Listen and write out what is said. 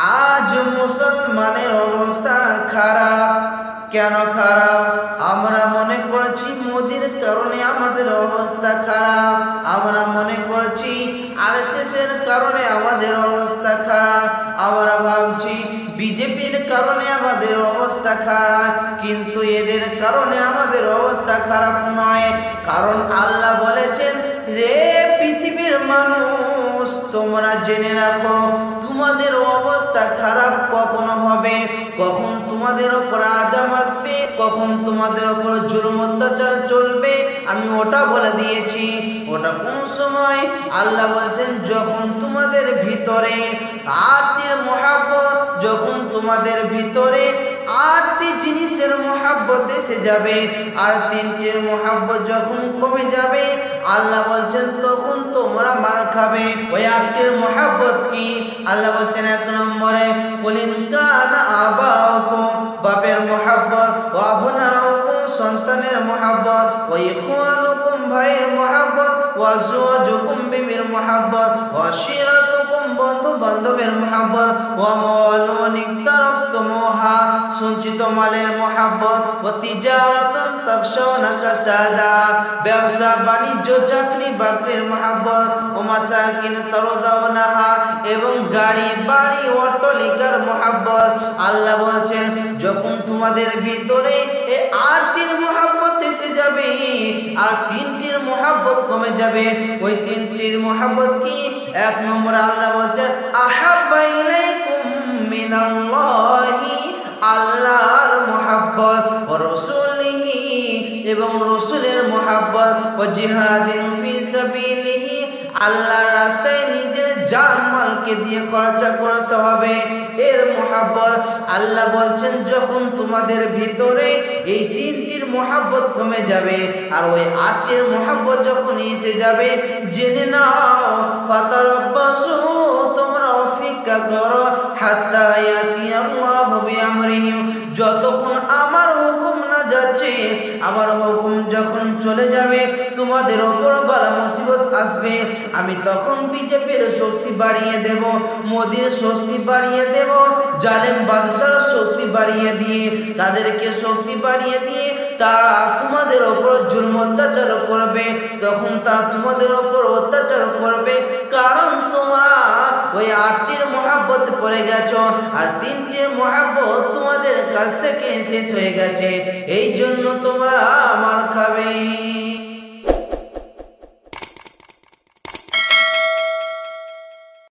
আজ মুসলমানের অবস্থা খারাপ। কেন খারাপ? আমরা মনে করছি মোদির কারণে আমাদের অবস্থা খারাপ, আমরা মনে করছি আরএসএস এর কারণে আমাদের অবস্থা খারাপ, আমরা ভাবছি বিজেপির কারণে আমাদের অবস্থা খারাপ, কিন্তু এদের কারণে আমাদের অবস্থা খারাপ নয়। কারণ আল্লাহ বলেছেন, রে পৃথিবীর মানুষ তোমরা জেনে রাখো তোমাদের অবস্থা খারাপ কখন হবে, কখন তোমাদের উপর আযাব আসবে, কখন তোমাদের উপর জুলুম অত্যাচার চলবে, আমি ওটা বলে দিয়েছি। ওটা কোন সময়? আল্লাহ বলছেন, যখন তোমাদের ভিতরে আটটির মহাব্বত, যখন তোমাদের ভিতরে আটটি জিনিসের মহাব্বত এসে যাবে আর তিনটির মহাব্বত যখন কমে যাবে, আল্লাহ বলছেন তখন তোমরা মার খাবে। ওই আটটির মহাব্বত কি? আল্লাহ বলছেন, এক নম্বরে কুলিন কানা আবাউকুম, বাপের মহাব্বত, ওয়া আবনাউকুম, সন্তানের মহাব্বত, ওয়া ইখওয়ানুকুম, ভাইয়ের মহাব্বত, ওয়া যুজুকুম, বিবির মহাব্বত, ওয়া শিরাতুকুম, বন্ধু বান্ধবের মহাব্বত, ওয়া মাওয়ালুন ইকতারাফতুমুহা, সঞ্চিত মালের মহাব্বত, ওয়া তিজারাতান তাখশাউনা কাসাদা, ব্যবসা বাণিজ্য চাকরি বাকরির মহাব্বত, ও মাসাকিন তারদাউনাহা, এবং গাড়ি বাড়ি অট্টালিকার মহাব্বত। আল্লাহ বলছেন, যখন তোমাদের ভিতরে এই আটটির মহাব্বত এসে যাবে আর তিনটির মহাব্বত কমে যাবে, ওই তিনটির মহাব্বত কি? এক নম্বর আল্লাহ বলছেন, আহাব্বা ইলাইকুম মিনাল্লাহি, আল্লাহর মহাব্বত, ও রাসূলিহি, এবং রাসূলের মহাব্বত, ও জিহাদিন ফি সাবিলিহি, আল্লাহর রাস্তায় নিজের জান মালকে দিয়ে খরচা করতে হবে, এর মহাব্বত। আল্লাহ বলছেন, যখন তোমাদের ভিতরে এই তিনটির মহাব্বত কমে যাবে আর ওই আটটির মহাব্বত যখন এসে যাবে, জেনে নাও, ফাতারাব্বাসু, তোমরা অপেক্ষা করো, হাত্তা ইয়াতি আল্লাহু বিআমরিহি, যতক্ষণ আমার হুকুম না যাচ্ছে, আমার হুকুম যখন চলে যাবে, তোমাদের উপর বালা মুসিবত আসবে, আমি তখন বিজেপির শক্তি বাড়িয়ে দেব, মোদির শক্তি বাড়িয়ে দেব, জালেম বাদশার শক্তি বাড়িয়ে দিয়ে, তাদেরকে শক্তি বাড়িয়ে দিয়ে তারা তোমাদের উপর জুলুম অত্যাচার করবে, তখন তারা তোমাদের উপর অত্যাচার করবে, কারণ তোমরা ওই আটটির মহাব্বত পড়ে গেছো আর তিনটির মহাব্বত তোমাদের কাছ থেকে শেষ হয়ে গেছে, এই জন্য তোমরা মার খাবে।